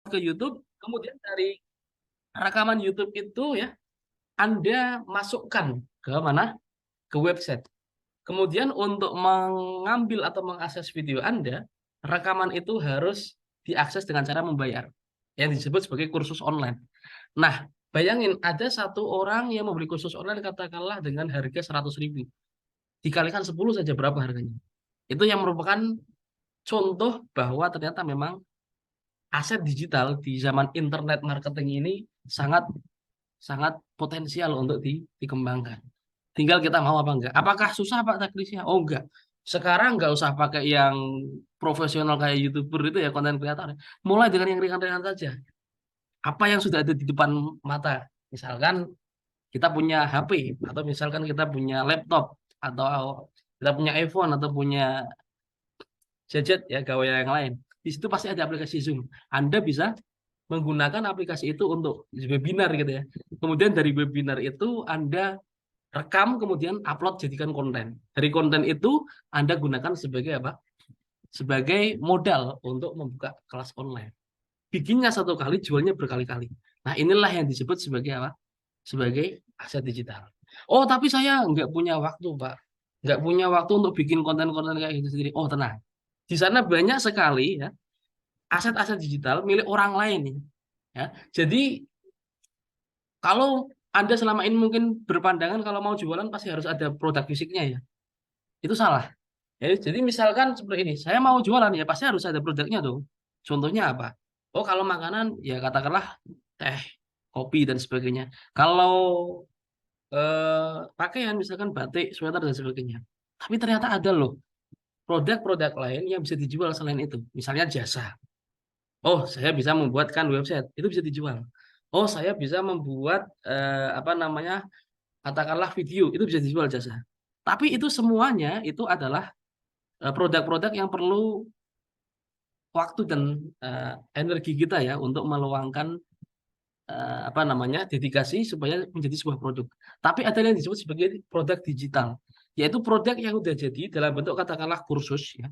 ke YouTube, kemudian dari rekaman YouTube itu ya, Anda masukkan ke mana? Ke website. Kemudian untuk mengambil atau mengakses video Anda, rekaman itu harus diakses dengan cara membayar, yang disebut sebagai kursus online. Nah, bayangin ada satu orang yang membeli kursus online katakanlah dengan harga 100.000, dikalikan 10 saja berapa harganya. Itu yang merupakan contoh bahwa ternyata memang aset digital di zaman internet marketing ini sangat sangat potensial untuk dikembangkan. Tinggal kita mau apa enggak. Apakah susah Pak teknisnya? Oh enggak. Sekarang enggak usah pakai yang profesional kayak YouTuber itu ya, konten kreator. Mulai dengan yang ringan-ringan saja. Apa yang sudah ada di depan mata. Misalkan kita punya HP, atau misalkan kita punya laptop, atau kita punya iPhone, atau punya gadget ya, gawai yang lain. Di situ pasti ada aplikasi Zoom. Anda bisa menggunakan aplikasi itu untuk webinar gitu ya. Kemudian dari webinar itu Anda rekam, kemudian upload jadikan konten. Dari konten itu Anda gunakan sebagai apa? Sebagai modal untuk membuka kelas online. Bikinnya satu kali, jualnya berkali-kali. Nah, inilah yang disebut sebagai apa? Sebagai aset digital. Oh, tapi saya nggak punya waktu, Pak. Nggak punya waktu untuk bikin konten-konten kayak gitu sendiri. Oh, tenang. Di sana banyak sekali ya aset-aset digital milik orang lain ya. Jadi kalau Anda selama ini mungkin berpandangan kalau mau jualan pasti harus ada produk fisiknya ya. Itu salah. Ya, jadi misalkan seperti ini, saya mau jualan ya pasti harus ada produknya dong. Contohnya apa? Oh, kalau makanan ya katakanlah teh, kopi dan sebagainya. Kalau pakaian misalkan batik, sweater dan sebagainya. Tapi ternyata ada loh produk-produk lain yang bisa dijual selain itu. Misalnya jasa. Oh, saya bisa membuatkan website, itu bisa dijual. Oh, saya bisa membuat apa namanya? Katakanlah video, itu bisa dijual jasa. Tapi itu semuanya itu adalah produk-produk yang perlu waktu dan energi kita ya untuk meluangkan apa namanya? Dedikasi supaya menjadi sebuah produk. Tapi ada yang disebut sebagai produk digital, yaitu produk yang udah jadi dalam bentuk katakanlah kursus ya,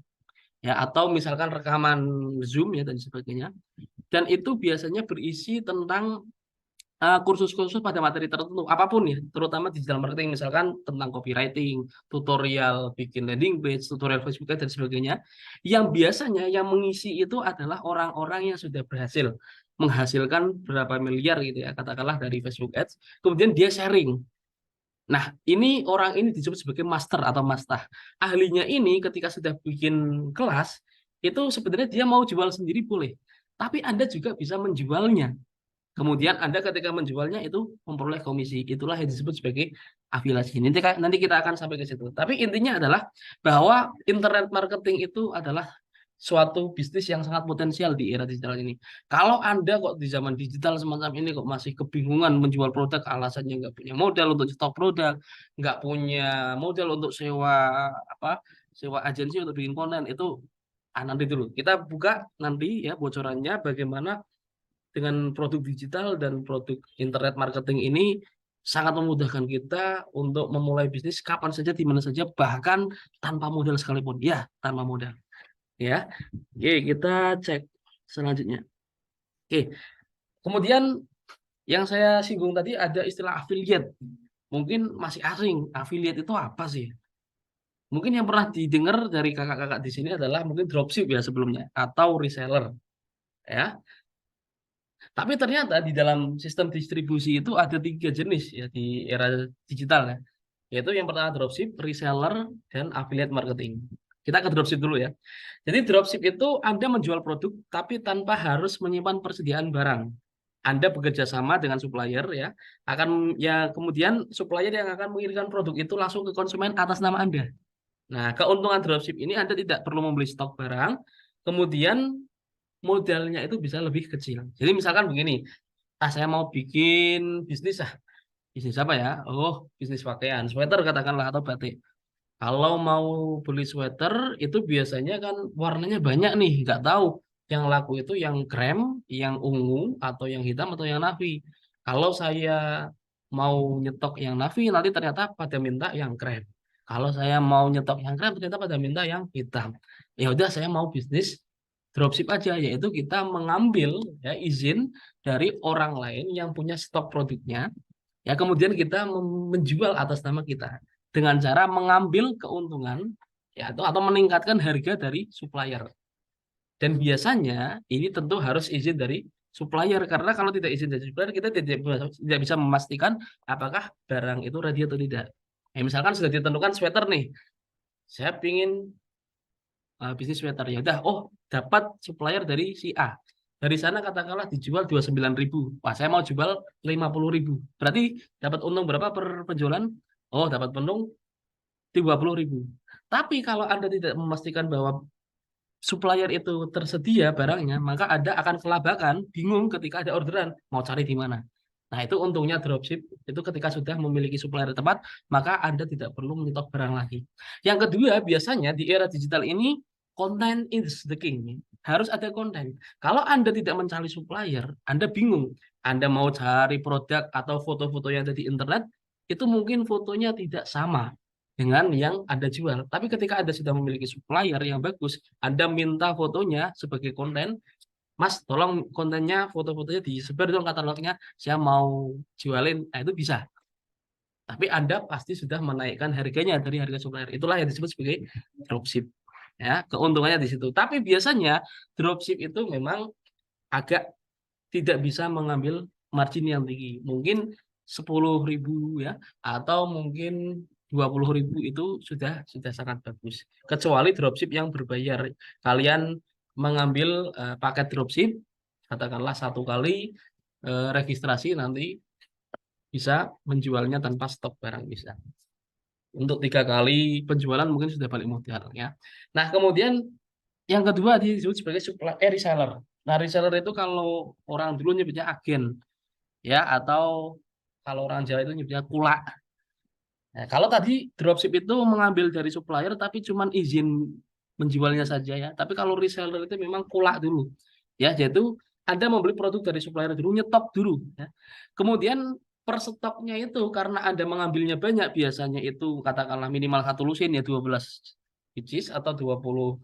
ya atau misalkan rekaman Zoom ya dan sebagainya. Dan itu biasanya berisi tentang kursus-kursus pada materi tertentu, apapun ya, terutama digital marketing, misalkan tentang copywriting, tutorial bikin landing page, tutorial Facebook Ads dan sebagainya, yang biasanya yang mengisi itu adalah orang-orang yang sudah berhasil menghasilkan berapa miliar gitu ya, katakanlah dari Facebook Ads, kemudian dia sharing. Nah, ini orang ini disebut sebagai master atau mastah. Ahlinya ini ketika sudah bikin kelas, itu sebenarnya dia mau jual sendiri boleh. Tapi Anda juga bisa menjualnya. Kemudian Anda ketika menjualnya itu memperoleh komisi. Itulah yang disebut sebagai afiliasi. Nanti kita akan sampai ke situ. Tapi intinya adalah bahwa internet marketing itu adalah suatu bisnis yang sangat potensial di era digital ini. Kalau Anda kok di zaman digital semacam ini kok masih kebingungan menjual produk, alasannya nggak punya modal untuk stok produk, nggak punya modal untuk sewa apa, sewa agensi untuk bikin konten, itu nanti dulu. Kita buka nanti ya bocorannya bagaimana dengan produk digital dan produk internet marketing ini sangat memudahkan kita untuk memulai bisnis kapan saja, di mana saja, bahkan tanpa modal sekalipun. Ya, tanpa modal. Ya, oke, kita cek selanjutnya. Oke, kemudian yang saya singgung tadi ada istilah affiliate. Mungkin masih asing. Affiliate itu apa sih? Mungkin yang pernah didengar dari kakak-kakak di sini adalah mungkin dropship ya sebelumnya, atau reseller. Ya, tapi ternyata di dalam sistem distribusi itu ada tiga jenis ya di era digital ya. Yaitu yang pertama dropship, reseller, dan affiliate marketing. Kita ke dropship dulu ya. Jadi dropship itu Anda menjual produk tapi tanpa harus menyimpan persediaan barang. Anda bekerja sama dengan supplier ya, akan ya kemudian supplier yang akan mengirimkan produk itu langsung ke konsumen atas nama Anda. Nah, keuntungan dropship ini Anda tidak perlu membeli stok barang, kemudian modalnya itu bisa lebih kecil. Jadi misalkan begini, saya mau bikin bisnis bisnis apa ya? Oh, bisnis pakaian, sweater katakanlah atau batik. Kalau mau beli sweater itu biasanya kan warnanya banyak nih, nggak tahu yang laku itu yang krem, yang ungu, atau yang hitam, atau yang navy. Kalau saya mau nyetok yang navy, nanti ternyata pada minta yang krem. Kalau saya mau nyetok yang krem, ternyata pada minta yang hitam. Ya udah, saya mau bisnis dropship aja, yaitu kita mengambil ya izin dari orang lain yang punya stok produknya, ya kemudian kita menjual atas nama kita dengan cara mengambil keuntungan ya atau meningkatkan harga dari supplier. Dan biasanya ini tentu harus izin dari supplier karena kalau tidak izin dari supplier kita tidak bisa memastikan apakah barang itu ready atau tidak. Misalkan sudah ditentukan sweater nih, saya ingin bisnis sweater ya udah, oh dapat supplier dari si A. Dari sana katakanlah dijual 29.000. Wah, saya mau jual 50.000. Berarti dapat untung berapa per penjualan? Oh, dapat untung 30.000. Tapi kalau Anda tidak memastikan bahwa supplier itu tersedia barangnya, maka Anda akan kelabakan, bingung ketika ada orderan, mau cari di mana. Nah, itu untungnya dropship, itu ketika sudah memiliki supplier tepat, maka Anda tidak perlu menyetok barang lagi. Yang kedua, biasanya di era digital ini, content is the king. Harus ada konten. Kalau Anda tidak mencari supplier, Anda bingung. Anda mau cari produk atau foto-foto yang ada di internet, itu mungkin fotonya tidak sama dengan yang Anda jual. Tapi ketika Anda sudah memiliki supplier yang bagus, Anda minta fotonya sebagai konten, Mas, tolong kontennya, foto-fotonya disebar dong katalognya, saya mau jualin, nah itu bisa. Tapi Anda pasti sudah menaikkan harganya dari harga supplier. Itulah yang disebut sebagai dropship. Ya, keuntungannya di situ. Tapi biasanya dropship itu memang agak tidak bisa mengambil margin yang tinggi. Mungkin 10.000 ya, atau mungkin 20.000 itu sudah sangat bagus. Kecuali dropship yang berbayar. Kalian mengambil paket dropship, katakanlah 1 kali registrasi nanti bisa menjualnya tanpa stok barang bisa. Untuk 3 kali penjualan mungkin sudah balik modal ya. Nah kemudian yang kedua disebut sebagai reseller. Nah reseller itu kalau orang dulu nyebutnya agen ya, atau kalau orang Jawa itu nyebutnya kulak. Nah, kalau tadi dropship itu mengambil dari supplier tapi cuma izin menjualnya saja ya. Tapi kalau reseller itu memang kulak dulu. Ya, yaitu Anda membeli produk dari supplier dulu, nyetok dulu ya. Kemudian per stoknya itu karena Anda mengambilnya banyak, biasanya itu katakanlah minimal 1 lusin ya 12 pieces atau 20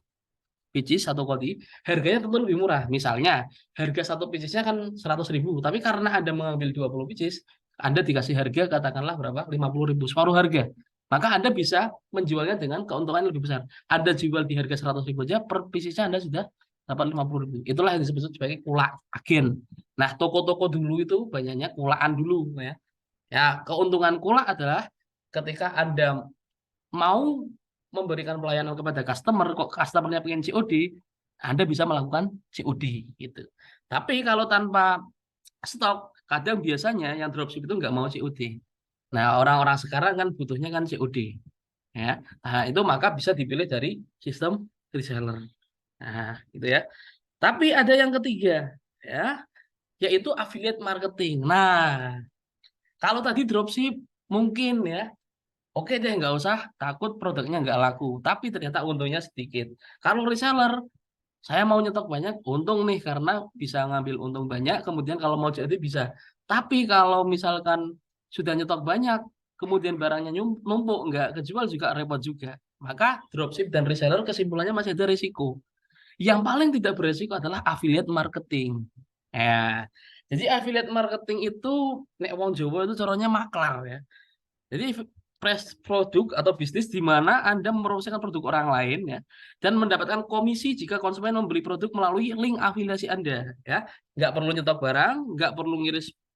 pieces atau kodi, harganya tentu lebih murah. Misalnya, harga 1 piecesnya kan 100.000, tapi karena Anda mengambil 20 pieces, Anda dikasih harga katakanlah berapa? 50.000, separuh harga. Maka Anda bisa menjualnya dengan keuntungan yang lebih besar. Anda jual di harga 100.000 aja, per piecesnya Anda sudah dapat 50.000. Itulah yang disebut sebagai kulak agen. Nah, toko-toko dulu itu banyaknya kulaan dulu ya. Ya, keuntungan kulak adalah ketika Anda mau memberikan pelayanan kepada customer, kok customernya pengen COD, Anda bisa melakukan COD gitu. Tapi kalau tanpa stok, kadang biasanya yang dropship itu nggak mau COD. Nah, orang-orang sekarang kan butuhnya kan COD. Ya. Nah, itu maka bisa dipilih dari sistem reseller. Nah, gitu ya. Tapi ada yang ketiga, ya, yaitu affiliate marketing. Nah, kalau tadi dropship mungkin ya, oke deh, nggak usah takut produknya nggak laku, tapi ternyata untungnya sedikit. Kalau reseller, saya mau nyetok banyak, untung nih karena bisa ngambil untung banyak, kemudian kalau mau jadi bisa. Tapi kalau misalkan sudah nyetok banyak, kemudian barangnya numpuk, nggak kejual juga repot juga. Maka dropship dan reseller kesimpulannya masih ada risiko. Yang paling tidak beresiko adalah affiliate marketing. Ya, jadi affiliate marketing itu, nek wong Jawa itu caranya maklar ya. Jadi press produk atau bisnis di mana Anda mempromosikan produk orang lain ya dan mendapatkan komisi jika konsumen membeli produk melalui link afiliasi Anda ya. Nggak perlu nyetok barang, nggak perlu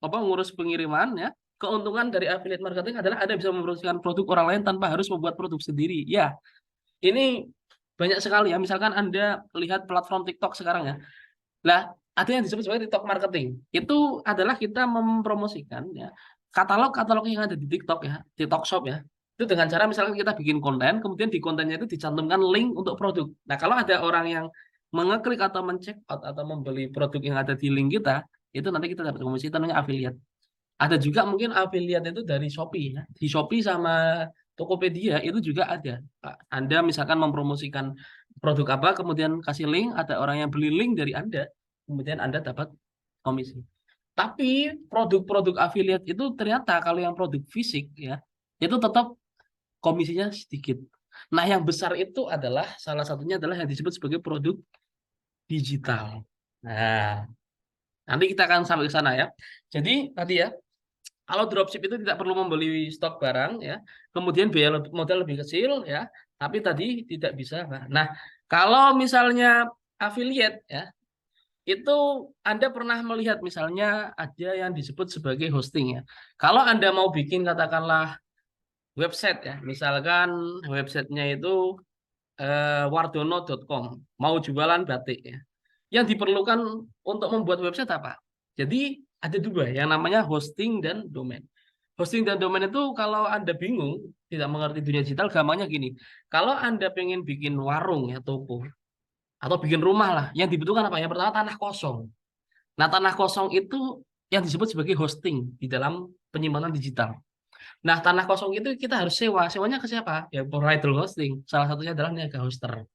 ngurus pengiriman ya. Keuntungan dari affiliate marketing adalah Anda bisa mempromosikan produk orang lain tanpa harus membuat produk sendiri. Ya, ini banyak sekali ya. Misalkan Anda lihat platform TikTok sekarang ya. Lah, ada yang disebut sebagai TikTok marketing. Itu adalah kita mempromosikan ya katalog-katalog yang ada di TikTok ya, TikTok Shop ya. Itu dengan cara misalkan kita bikin konten, kemudian di kontennya itu dicantumkan link untuk produk. Nah, kalau ada orang yang mengeklik atau mencek out atau membeli produk yang ada di link kita, itu nanti kita dapat komisi, itu namanya affiliate. Ada juga mungkin affiliate itu dari Shopee ya. Di Shopee sama Tokopedia itu juga ada. Anda misalkan mempromosikan produk apa, kemudian kasih link, ada orang yang beli link dari Anda, kemudian Anda dapat komisi. Tapi produk-produk affiliate itu ternyata kalau yang produk fisik ya, itu tetap komisinya sedikit. Nah, yang besar itu adalah salah satunya adalah yang disebut sebagai produk digital. Nah, nanti kita akan sampai ke sana ya. Jadi tadi ya, kalau dropship itu tidak perlu membeli stok barang ya, kemudian biaya modal lebih kecil ya, tapi tadi tidak bisa. Nah, kalau misalnya affiliate ya, itu Anda pernah melihat misalnya ada yang disebut sebagai hosting ya. Kalau Anda mau bikin katakanlah website ya, misalkan websitenya itu wardono.com, mau jualan batik ya. Yang diperlukan untuk membuat website apa? Jadi ada dua yang namanya hosting dan domain. Hosting dan domain itu kalau Anda bingung, tidak mengerti dunia digital, gampangnya gini. Kalau Anda pengen bikin warung ya, toko, atau bikin rumah lah, yang dibutuhkan apa? Yang pertama tanah kosong. Nah, tanah kosong itu yang disebut sebagai hosting di dalam penyimpanan digital. Nah, tanah kosong itu kita harus sewa. Sewanya ke siapa? Ya, provider hosting. Salah satunya adalah Niaga Hoster.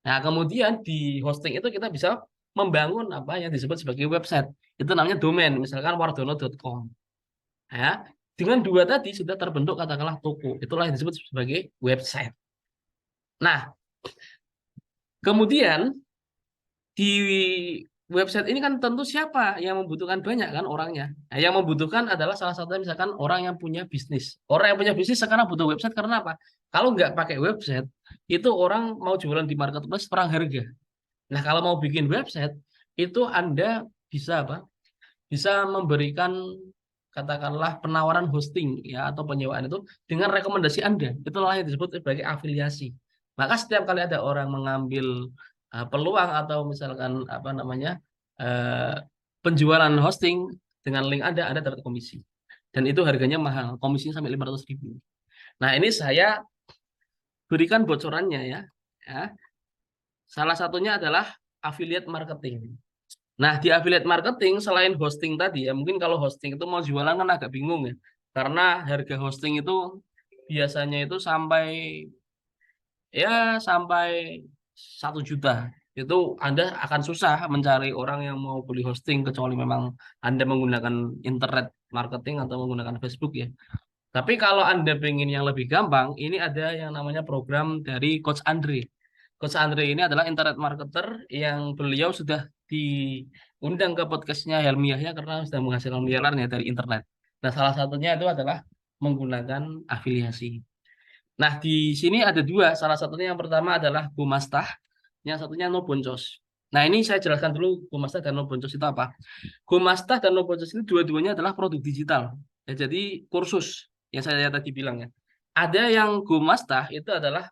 Nah, kemudian di hosting itu kita bisa membangun apa yang disebut sebagai website. Itu namanya domain, misalkan wardono.com. Ya, dengan dua tadi sudah terbentuk katakanlah toko. Itulah yang disebut sebagai website. Nah, kemudian di website ini kan tentu siapa yang membutuhkan banyak kan orangnya. Nah, yang membutuhkan adalah salah satunya misalkan orang yang punya bisnis. Orang yang punya bisnis sekarang butuh website karena apa? Kalau nggak pakai website, itu orang mau jualan di marketplace perang harga. Nah, kalau mau bikin website, itu Anda bisa apa? Bisa memberikan katakanlah penawaran hosting ya atau penyewaan itu dengan rekomendasi Anda. Itulah yang disebut sebagai afiliasi. Maka setiap kali ada orang mengambil peluang atau misalkan apa namanya uh, penjualan hosting dengan link Anda dapat komisi. Dan itu harganya mahal, komisinya sampai 500.000. Nah, ini saya berikan bocorannya ya. Ya. Salah satunya adalah affiliate marketing. Nah, di affiliate marketing selain hosting tadi ya, mungkin kalau hosting itu mau jualan kan agak bingung ya. Karena harga hosting itu biasanya itu sampai 1 juta. Itu Anda akan susah mencari orang yang mau beli hosting kecuali memang Anda menggunakan internet marketing atau menggunakan Facebook ya. Tapi kalau Anda pengen yang lebih gampang, ini ada yang namanya program dari Coach Andre. Coach Andre ini adalah internet marketer yang beliau sudah diundang ke podcastnya Helmi Yahya karena sudah menghasilkan miliaran ya dari internet. Nah, salah satunya itu adalah menggunakan afiliasi. Nah, di sini ada dua. Salah satunya yang pertama adalah Gumastah, yang satunya Noboncos. Nah, ini saya jelaskan dulu Gumastah dan Noboncos itu apa. Gumastah dan Noboncos itu dua-duanya adalah produk digital. Ya, jadi kursus yang saya tadi bilang ya. Ada yang Gumastah itu adalah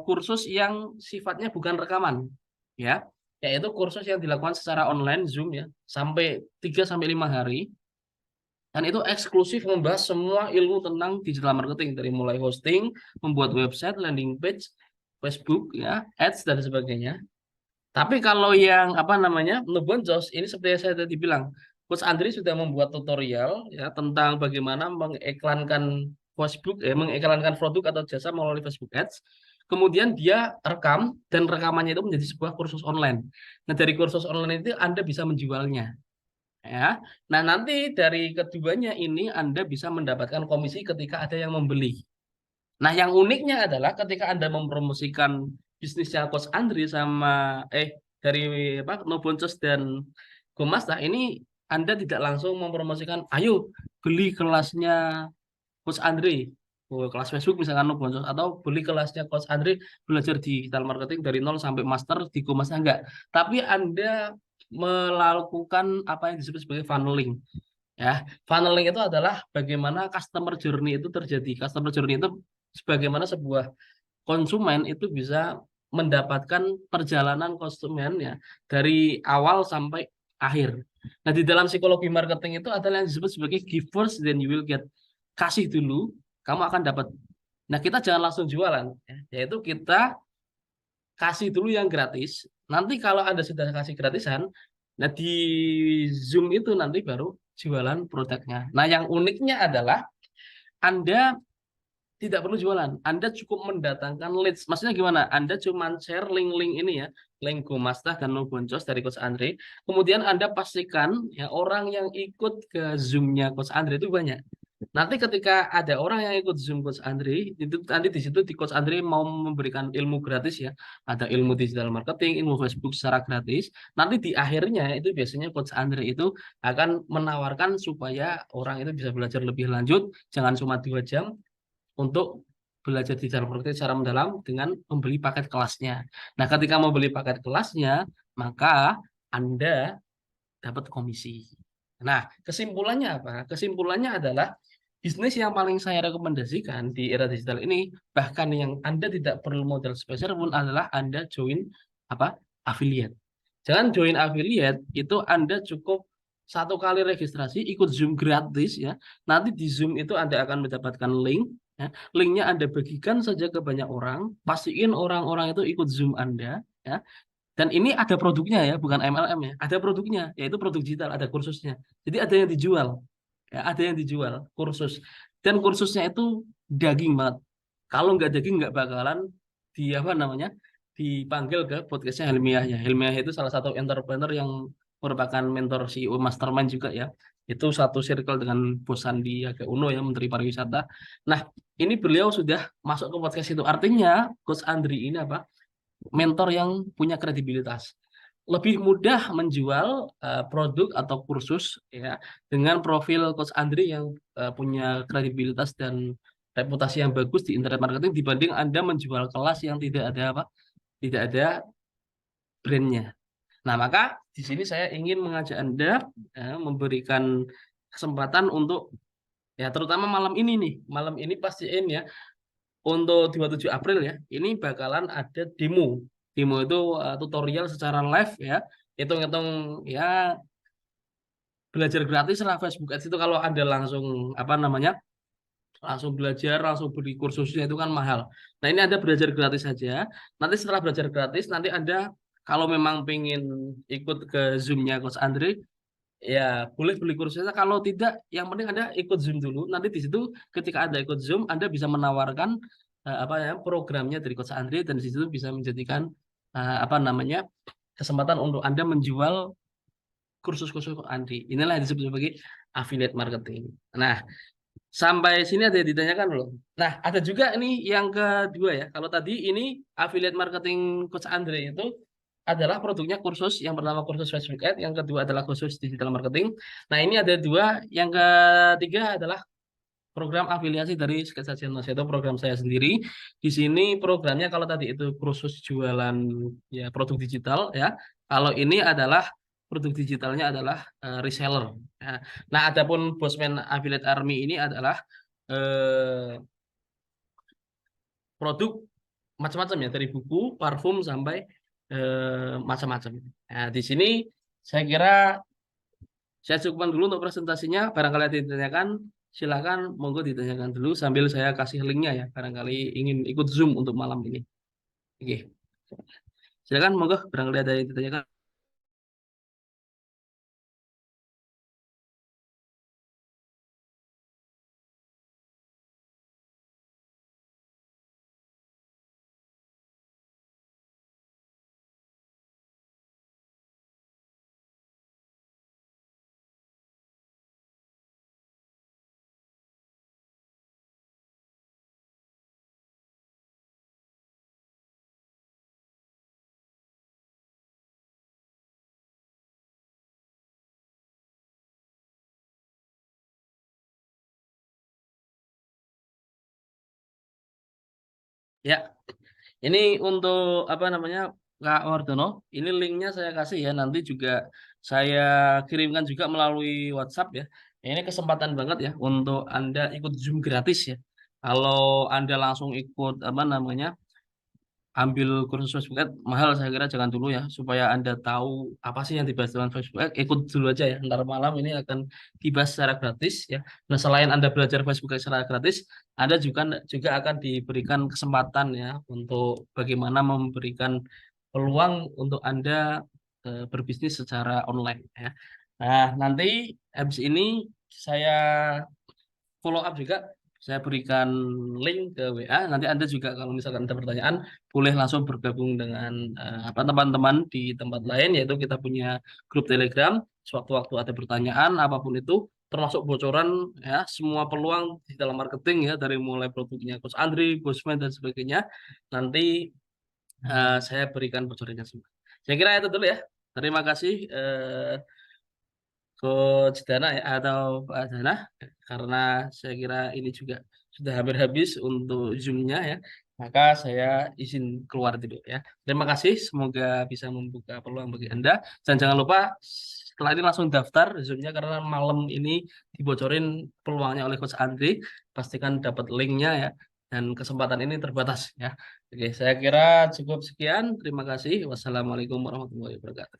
kursus yang sifatnya bukan rekaman, ya, yaitu kursus yang dilakukan secara online Zoom ya, sampai 3 sampai 5 hari. Dan itu eksklusif membahas semua ilmu tentang digital marketing dari mulai hosting, membuat website, landing page, Facebook ya, ads dan sebagainya. Tapi kalau yang apa namanya Nubonjos ini seperti yang saya tadi bilang, Coach Andri sudah membuat tutorial ya tentang bagaimana mengiklankan Facebook, mengiklankan produk atau jasa melalui Facebook Ads. Kemudian dia rekam dan rekamannya itu menjadi sebuah kursus online. Nah, dari kursus online itu Anda bisa menjualnya. Ya. Nah, nanti dari keduanya ini Anda bisa mendapatkan komisi ketika ada yang membeli. Nah, yang uniknya adalah ketika Anda mempromosikan bisnisnya Coach Andri sama dari apa Noboncos dan Gomasta ini Anda tidak langsung mempromosikan, ayo beli kelasnya Coach Andri, kelas Facebook misalkan Noboncos atau beli kelasnya Coach Andri belajar digital marketing dari nol sampai master di Gomasta enggak. Tapi Anda melakukan apa yang disebut sebagai funneling. Ya, funneling itu adalah bagaimana customer journey itu terjadi. Customer journey itu sebagaimana sebuah konsumen itu bisa mendapatkan perjalanan konsumen ya dari awal sampai akhir. Nah, di dalam psikologi marketing itu adalah yang disebut sebagai give first then you will get. Kasih dulu, kamu akan dapat. Nah, kita jangan langsung jualan ya. Yaitu kita kasih dulu yang gratis. Nanti kalau Anda sudah kasih gratisan, nah di Zoom itu nanti baru jualan produknya. Nah, yang uniknya adalah Anda tidak perlu jualan. Anda cukup mendatangkan leads. Maksudnya gimana? Anda cuma share link-link ini ya, link Gomastah dan Noboncos dari Coach Andre. Kemudian Anda pastikan ya orang yang ikut ke Zoom-nya Coach Andre itu banyak. Nanti ketika ada orang yang ikut Zoom Coach Andri, itu nanti di situ di Coach Andri mau memberikan ilmu gratis ya. Ada ilmu digital marketing, ilmu Facebook secara gratis. Nanti di akhirnya itu biasanya Coach Andri itu akan menawarkan supaya orang itu bisa belajar lebih lanjut, jangan cuma 2 jam untuk belajar digital marketing secara mendalam dengan membeli paket kelasnya. Nah, ketika mau beli paket kelasnya, maka Anda dapat komisi. Nah, kesimpulannya apa? Kesimpulannya adalah bisnis yang paling saya rekomendasikan di era digital ini, bahkan yang Anda tidak perlu modal spesial pun adalah Anda join apa? Affiliate. Jangan join affiliate itu Anda cukup 1 kali registrasi ikut Zoom gratis ya. Nanti di Zoom itu Anda akan mendapatkan link ya. Linknya Anda bagikan saja ke banyak orang, pastiin orang-orang itu ikut Zoom Anda ya. Dan ini ada produknya ya, bukan MLM ya. Ada produknya, yaitu produk digital, ada kursusnya. Jadi ada yang dijual. Ya, ada yang dijual kursus. Dan kursusnya itu daging banget. Kalau nggak daging nggak bakalan di apa namanya? Dipanggil ke podcastnya Helmiah ya. Helmiah itu salah satu entrepreneur yang merupakan mentor CEO Mastermind juga ya. Itu satu circle dengan Bos Sandiaga Uno ya, Menteri Pariwisata. Nah, ini beliau sudah masuk ke podcast itu. Artinya, Coach Andri ini apa? Mentor yang punya kredibilitas. Lebih mudah menjual produk atau kursus ya dengan profil Coach Andri yang punya kredibilitas dan reputasi yang bagus di internet marketing dibanding Anda menjual kelas yang tidak ada apa? Tidak ada brandnya. Nah, maka di sini saya ingin mengajak Anda memberikan kesempatan untuk ya terutama malam ini nih. Malam ini pastiin ya untuk 27 April ya, ini bakalan ada demo. Demo itu tutorial secara live ya. Hitung-hitung ya belajar gratis lah Facebook Ads itu kalau Anda langsung apa namanya? Langsung belajar, langsung beli kursusnya itu kan mahal. Nah, ini Anda belajar gratis saja. Nanti setelah belajar gratis, nanti Anda kalau memang pengen ikut ke Zoom-nya Coach Andre, ya boleh beli kursusnya. Kalau tidak, yang penting Anda ikut Zoom dulu. Nanti di situ ketika Anda ikut Zoom, Anda bisa menawarkan apa ya programnya dari Coach Andre dan di situ bisa menjadikan apa namanya kesempatan untuk Anda menjual kursus-kursus Coach Andre. Inilah yang disebut sebagai affiliate marketing. Nah, sampai sini ada yang ditanyakan loh. Nah, ada juga ini yang kedua ya. Kalau tadi ini affiliate marketing Coach Andre itu adalah produknya kursus. Yang pertama kursus Facebook Ads, yang kedua adalah kursus digital marketing. Nah, ini ada dua. Yang ketiga adalah program afiliasi dari Sketsa Channel, yaitu program saya sendiri. Di sini programnya kalau tadi itu kursus jualan ya produk digital ya. Kalau ini adalah produk digitalnya adalah reseller. Ya. Nah, adapun Bosman Affiliate Army ini adalah produk macam-macam ya dari buku, parfum sampai macam-macam. Nah, di sini saya kira saya cukupkan dulu untuk presentasinya. Barangkali ada yang ditanyakan, silakan monggo ditanyakan dulu sambil saya kasih linknya ya. Barangkali ingin ikut Zoom untuk malam ini. Oke, silakan monggo. Barangkali ada yang ditanyakan. Ya, ini untuk apa namanya Kak Wardono. Ini linknya saya kasih ya. Nanti juga saya kirimkan juga melalui WhatsApp ya. Ini kesempatan banget ya untuk Anda ikut Zoom gratis ya. Kalau Anda langsung ikut apa namanya ambil kursus Facebook Ads mahal saya kira jangan dulu ya supaya Anda tahu apa sih yang dibahas dengan Facebook Ads ikut dulu aja ya ntar malam ini akan dibahas secara gratis ya. Nah, selain Anda belajar Facebook Ads secara gratis Anda juga akan diberikan kesempatan ya untuk bagaimana memberikan peluang untuk Anda berbisnis secara online ya. Nah, nanti habis ini saya follow up juga. Saya berikan link ke WA. Nanti Anda juga kalau misalkan ada pertanyaan, boleh langsung bergabung dengan apa teman-teman di tempat lain, yaitu kita punya grup Telegram. Sewaktu-waktu ada pertanyaan, apapun itu, termasuk bocoran ya semua peluang di dalam marketing ya dari mulai produknya Coach Andri, Bosman dan sebagainya. Nanti saya berikan bocorannya semua. Saya kira itu dulu ya. Terima kasih Coach Dana ya atau Pak Dana karena saya kira ini juga sudah hampir habis untuk Zoom-nya ya. Maka saya izin keluar dulu ya. Terima kasih, semoga bisa membuka peluang bagi Anda. Dan jangan lupa setelah ini langsung daftar Zoom-nya karena malam ini dibocorin peluangnya oleh Coach Andri. Pastikan dapat link-nya ya. Dan kesempatan ini terbatas ya. Oke, saya kira cukup sekian. Terima kasih. Wassalamualaikum warahmatullahi wabarakatuh.